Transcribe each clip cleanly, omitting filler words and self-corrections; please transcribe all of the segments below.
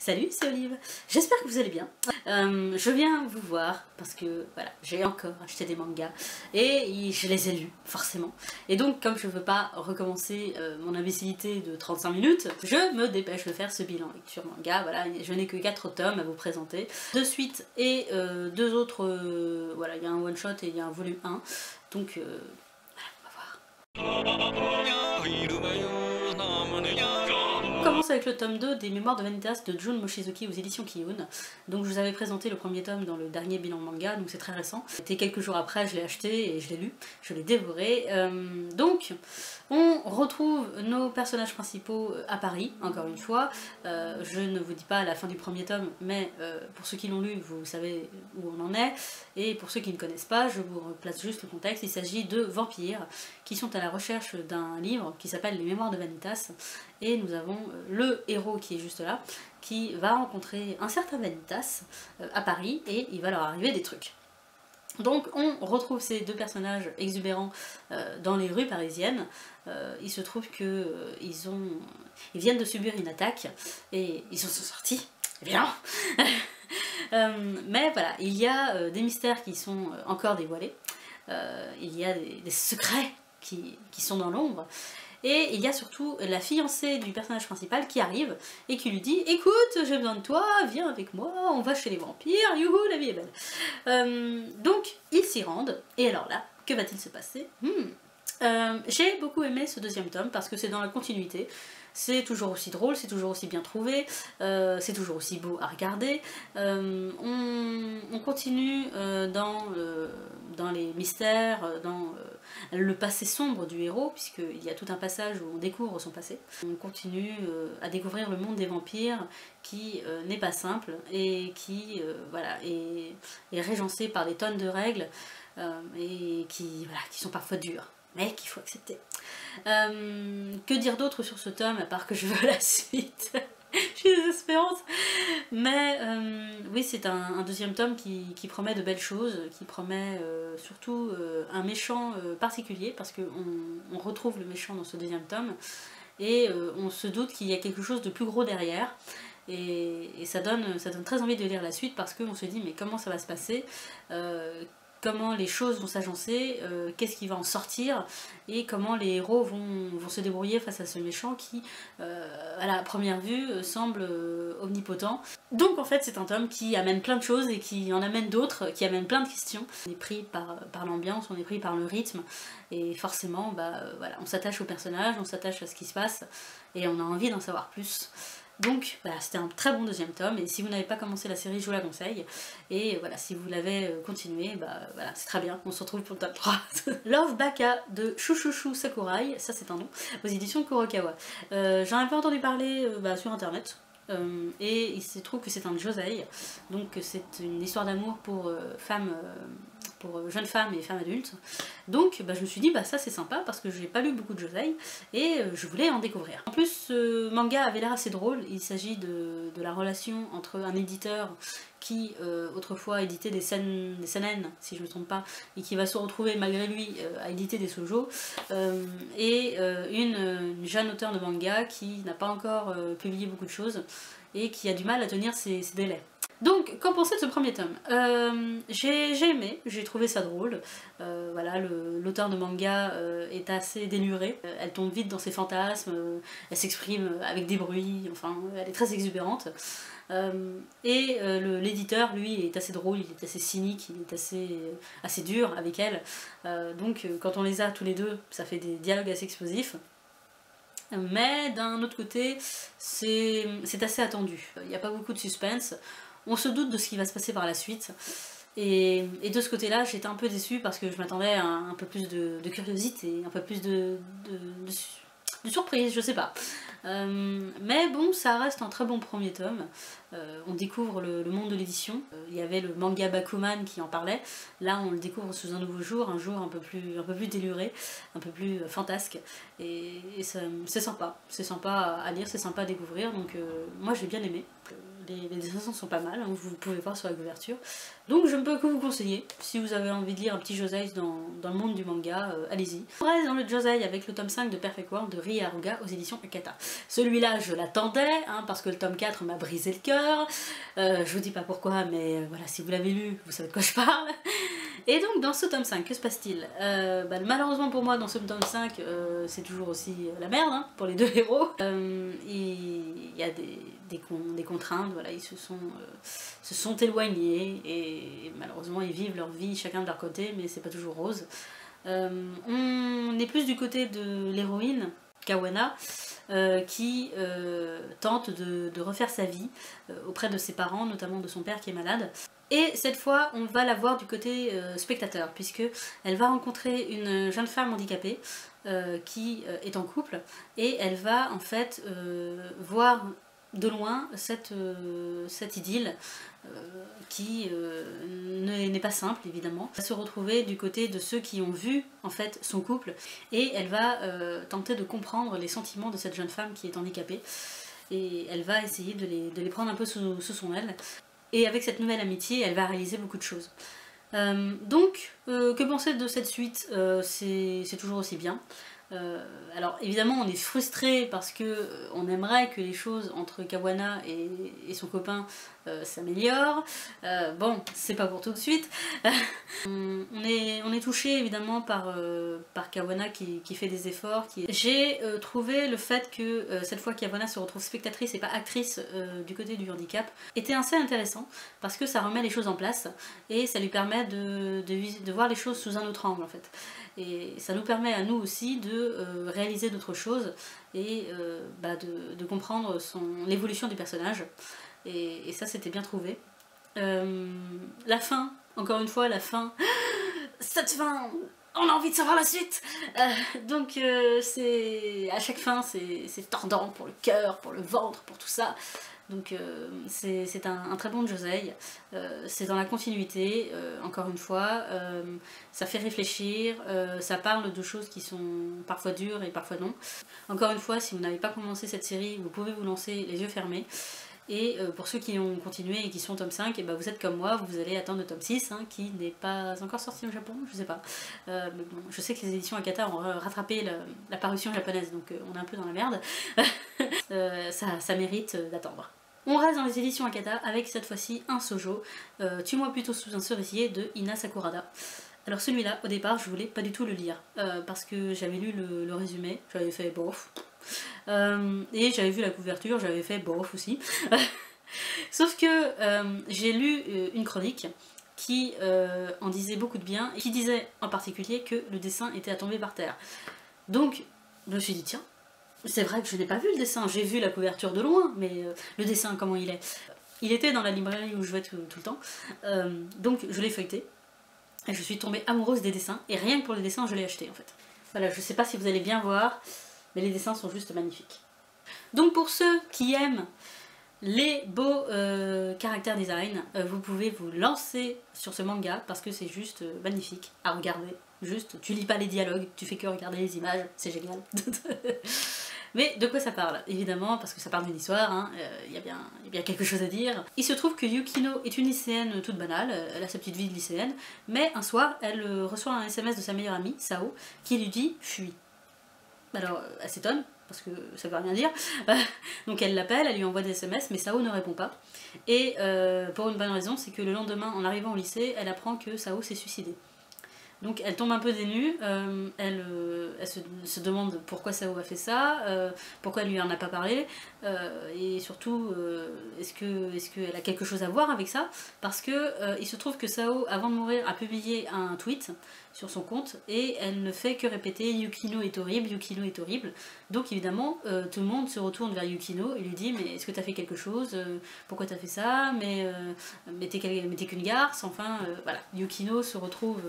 Salut, c'est Olive. J'espère que vous allez bien. Je viens vous voir parce que voilà, j'ai encore acheté des mangas et je les ai lus, forcément. Et donc, comme je veux pas recommencer mon imbécilité de 35 minutes, je me dépêche de faire ce bilan lecture manga. Voilà, je n'ai que 4 tomes à vous présenter. 2 suites et 2 autres. Voilà, il y a un one shot et il y a un volume 1. Donc, voilà, on va voir. On commence avec le tome 2 des Mémoires de Vanitas de Jun Mochizuki aux éditions Kiyun. Donc je vous avais présenté le premier tome dans le dernier bilan manga, donc c'est très récent. C'était quelques jours après, je l'ai acheté et je l'ai lu, je l'ai dévoré. Donc on retrouve nos personnages principaux à Paris, encore une fois. Je ne vous dis pas à la fin du premier tome, mais pour ceux qui l'ont lu, vous savez où on en est. Et pour ceux qui ne connaissent pas, je vous replace juste le contexte. Il s'agit de vampires qui sont à la recherche d'un livre qui s'appelle Les Mémoires de Vanitas. Et nous avons le héros qui est juste là, qui va rencontrer un certain Vanitas à Paris et il va leur arriver des trucs. Donc on retrouve ces deux personnages exubérants dans les rues parisiennes. Il se trouve que ils viennent de subir une attaque et ils en sont sortis, évidemment. Mais voilà, il y a des mystères qui sont encore dévoilés. Il y a des secrets qui sont dans l'ombre. Et il y a surtout la fiancée du personnage principal qui arrive et qui lui dit « Écoute, j'ai besoin de toi, viens avec moi, on va chez les vampires, youhou, la vie est belle !» Donc, ils s'y rendent, et alors là, que va-t-il se passer? J'ai beaucoup aimé ce deuxième tome parce que c'est dans la continuité. C'est toujours aussi drôle, c'est toujours aussi bien trouvé, c'est toujours aussi beau à regarder. On continue dans les mystères, dans le passé sombre du héros, puisqu'il y a tout un passage où on découvre son passé. On continue à découvrir le monde des vampires qui n'est pas simple et qui voilà, est régencé par des tonnes de règles et qui sont parfois dures, mais qu'il faut accepter. Que dire d'autre sur ce tome, à part que je veux la suite? Je suis désespérante. Mais oui, c'est un deuxième tome qui promet de belles choses, qui promet surtout un méchant particulier, parce qu'on retrouve le méchant dans ce deuxième tome, et on se doute qu'il y a quelque chose de plus gros derrière. Et ça donne très envie de lire la suite, parce qu'on se dit mais comment ça va se passer, comment les choses vont s'agencer, qu'est-ce qui va en sortir, et comment les héros vont se débrouiller face à ce méchant qui, à la première vue, semble omnipotent. Donc en fait c'est un tome qui amène plein de choses et qui en amène d'autres, qui amène plein de questions. On est pris par l'ambiance, on est pris par le rythme, et forcément voilà, on s'attache au personnage, on s'attache à ce qui se passe, et on a envie d'en savoir plus. Donc voilà, c'était un très bon deuxième tome, et si vous n'avez pas commencé la série, je vous la conseille. Et voilà, si vous l'avez continué, voilà, c'est très bien, on se retrouve pour le tome 3. Love Baka de Shushushu Sakurai, ça c'est un nom, aux éditions Kurokawa. J'en avais entendu parler sur internet, et il se trouve que c'est un josei, donc c'est une histoire d'amour pour pour jeunes femmes et femmes adultes. Donc je me suis dit ça c'est sympa parce que j'ai pas lu beaucoup de josei et je voulais en découvrir. En plus ce manga avait l'air assez drôle. Il s'agit de la relation entre un éditeur qui autrefois éditait des seinen, si je ne me trompe pas, et qui va se retrouver malgré lui à éditer des shoujo, et une jeune auteure de manga qui n'a pas encore publié beaucoup de choses et qui a du mal à tenir ses délais. Donc, qu'en pensez de ce premier tome? J'ai aimé, j'ai trouvé ça drôle. Voilà, l'auteur de manga est assez délurée, elle tombe vite dans ses fantasmes, elle s'exprime avec des bruits, enfin, elle est très exubérante. Et l'éditeur, lui, est assez drôle, il est assez cynique, il est assez dur avec elle. Donc, quand on les a tous les deux, ça fait des dialogues assez explosifs. Mais d'un autre côté, c'est assez attendu. Il n'y a pas beaucoup de suspense. On se doute de ce qui va se passer par la suite. Et de ce côté-là, j'étais un peu déçue parce que je m'attendais à un peu plus de curiosité, un peu plus de surprise, je sais pas. Mais bon, ça reste un très bon premier tome. On découvre le monde de l'édition. Il y avait le manga Bakuman qui en parlait. Là, on le découvre sous un nouveau jour, un jour un peu plus déluré, un peu plus fantasque. Et c'est sympa. C'est sympa à lire, c'est sympa à découvrir. Donc moi, j'ai bien aimé. les dessins sont pas mal, hein, vous pouvez voir sur la couverture. Donc je ne peux que vous conseiller, si vous avez envie de lire un petit josei dans le monde du manga, allez-y. On reste dans le josei avec le tome 5 de Perfect World de Rie Haruga aux éditions Akata. Celui-là je l'attendais, hein, parce que le tome 4 m'a brisé le cœur. Je vous dis pas pourquoi, mais voilà, si vous l'avez lu, vous savez de quoi je parle. Et donc dans ce tome 5, que se passe-t-il? Malheureusement pour moi, dans ce tome 5, c'est toujours aussi la merde, hein, pour les deux héros. Il y a des contraintes, voilà, ils se sont éloignés et malheureusement ils vivent leur vie chacun de leur côté, mais c'est pas toujours rose. On est plus du côté de l'héroïne, Kawana, qui tente de refaire sa vie auprès de ses parents, notamment de son père qui est malade. Et cette fois, on va la voir du côté spectateur, puisque elle va rencontrer une jeune femme handicapée qui est en couple, et elle va en fait voir de loin cette idylle qui n'est pas simple évidemment. Elle va se retrouver du côté de ceux qui ont vu en fait son couple, et elle va tenter de comprendre les sentiments de cette jeune femme qui est handicapée, et elle va essayer de les prendre un peu sous son aile. Et avec cette nouvelle amitié, elle va réaliser beaucoup de choses. Que penser de cette suite? C'est toujours aussi bien. Alors évidemment on est frustré parce que on aimerait que les choses entre Kawana et son copain s'améliorent. Bon, c'est pas pour tout de suite. On est touché évidemment par Kawana qui fait des efforts. J'ai trouvé le fait que cette fois Kawana se retrouve spectatrice et pas actrice du côté du handicap était assez intéressant, parce que ça remet les choses en place et ça lui permet de voir les choses sous un autre angle en fait. Et ça nous permet à nous aussi de réaliser d'autres choses et de comprendre l'évolution du personnage. Et ça c'était bien trouvé. La fin, encore une fois, la fin, cette fin, on a envie de savoir la suite. À chaque fin c'est tordant pour le cœur, pour le ventre, pour tout ça. Donc c'est un très bon josei, c'est dans la continuité, encore une fois, ça fait réfléchir, ça parle de choses qui sont parfois dures et parfois non. Encore une fois, si vous n'avez pas commencé cette série, vous pouvez vous lancer les yeux fermés. Et pour ceux qui ont continué et qui sont au tome 5, et vous êtes comme moi, vous allez attendre le tome 6, hein, qui n'est pas encore sorti au Japon, je sais pas. Mais bon, je sais que les éditions Akata ont rattrapé la parution japonaise, donc on est un peu dans la merde. Ça mérite d'attendre. On reste dans les éditions Akata avec cette fois-ci un shoujo, Tue-moi plutôt sous un cerisier de Ina Sakurada. Alors celui-là, au départ, je voulais pas du tout le lire, parce que j'avais lu le résumé, j'avais fait bof. Et j'avais vu la couverture, j'avais fait bof aussi. Sauf que j'ai lu une chronique qui en disait beaucoup de bien, et qui disait en particulier que le dessin était à tomber par terre. Donc je me suis dit tiens, c'est vrai que je n'ai pas vu le dessin, j'ai vu la couverture de loin, mais le dessin comment il est? Il était dans la librairie où je vais tout le temps, donc je l'ai feuilleté. Et je suis tombée amoureuse des dessins, et rien que pour les dessins je l'ai acheté en fait. Voilà, je sais pas si vous allez bien voir, mais les dessins sont juste magnifiques. Donc pour ceux qui aiment les beaux caractère design, vous pouvez vous lancer sur ce manga, parce que c'est juste magnifique à regarder. Juste, tu lis pas les dialogues, tu fais que regarder les images, c'est génial. Mais de quoi ça parle? Évidemment, parce que ça parle d'une histoire, hein, y a bien quelque chose à dire. Il se trouve que Yukino est une lycéenne toute banale, elle a sa petite vie de lycéenne, mais un soir, elle reçoit un SMS de sa meilleure amie, Sao, qui lui dit « fuis ». Alors, elle s'étonne, parce que ça veut rien dire. Donc elle l'appelle, elle lui envoie des SMS, mais Sao ne répond pas. Et pour une bonne raison, c'est que le lendemain, en arrivant au lycée, elle apprend que Sao s'est suicidé. Donc elle tombe un peu dénue, elle se demande pourquoi Sao a fait ça, pourquoi elle lui en a pas parlé, et surtout est-ce qu'elle a quelque chose à voir avec ça, parce que il se trouve que Sao, avant de mourir, a publié un tweet sur son compte, et elle ne fait que répéter « Yukino est horrible, Yukino est horrible ». Donc évidemment, tout le monde se retourne vers Yukino et lui dit « mais est-ce que t'as fait quelque chose? Pourquoi t'as fait ça? Mais t'es qu'une garce ?» Enfin, voilà, Yukino se retrouve...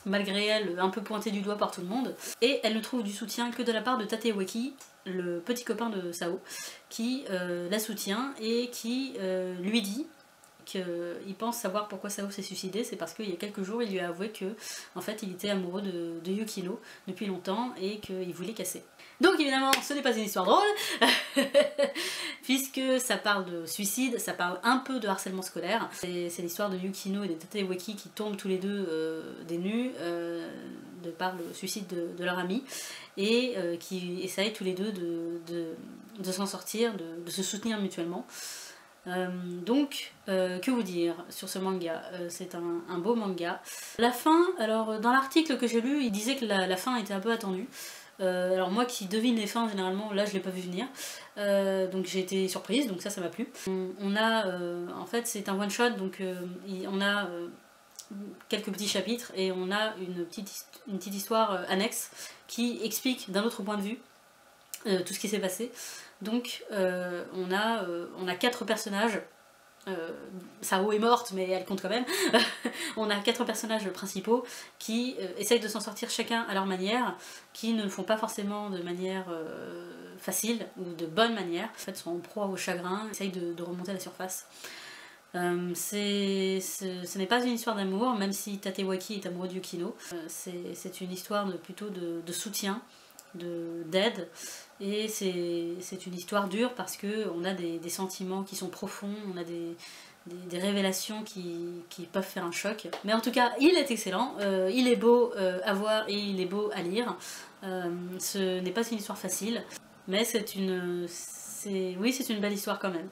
malgré elle, un peu pointée du doigt par tout le monde, et elle ne trouve du soutien que de la part de Tatewaki, le petit copain de Sao, qui la soutient et qui lui dit qu'il pense savoir pourquoi Sao s'est suicidé, c'est parce qu'il y a quelques jours il lui a avoué que en fait il était amoureux de Yukino depuis longtemps et qu'il voulait casser. Donc évidemment ce n'est pas une histoire drôle puisque ça parle de suicide, ça parle un peu de harcèlement scolaire. C'est l'histoire de Yukino et de Tatewaki qui tombent tous les deux des nues de par le suicide de leur ami et qui essayent tous les deux de s'en sortir, de se soutenir mutuellement. Donc, que vous dire sur ce manga? C'est un beau manga. La fin, alors dans l'article que j'ai lu, il disait que la fin était un peu attendue. Alors moi qui devine les fins généralement, là je l'ai pas vu venir, donc j'ai été surprise, donc ça m'a plu. On a, en fait c'est un one shot, donc on a quelques petits chapitres et on a une petite histoire annexe qui explique d'un autre point de vue tout ce qui s'est passé. Donc on a 4 personnages. Sao est morte mais elle compte quand même. On a 4 personnages principaux qui essayent de s'en sortir chacun à leur manière, qui ne le font pas forcément de manière facile ou de bonne manière. En fait, sont en proie au chagrin, essayent de remonter à la surface. Ce n'est pas une histoire d'amour, même si Tatewaki est amoureux de Yukino. C'est une histoire plutôt de soutien, d'aide. Et c'est une histoire dure parce qu'on a des sentiments qui sont profonds, on a des révélations qui peuvent faire un choc. Mais en tout cas, il est excellent, il est beau à voir et il est beau à lire. Ce n'est pas une histoire facile, mais c'est une belle histoire quand même.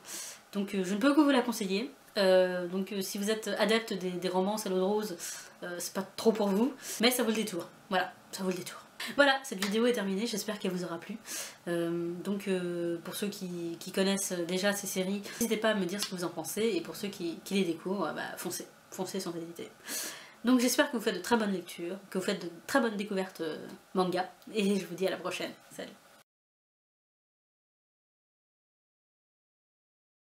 Donc je ne peux que vous la conseiller. Si vous êtes adepte des romances à l'eau de rose, c'est pas trop pour vous, mais ça vaut le détour. Voilà, ça vaut le détour. Voilà, cette vidéo est terminée, j'espère qu'elle vous aura plu. Pour ceux qui connaissent déjà ces séries, n'hésitez pas à me dire ce que vous en pensez, et pour ceux qui les découvrent, foncez sans hésiter. Donc j'espère que vous faites de très bonnes lectures, que vous faites de très bonnes découvertes manga, et je vous dis à la prochaine. Salut!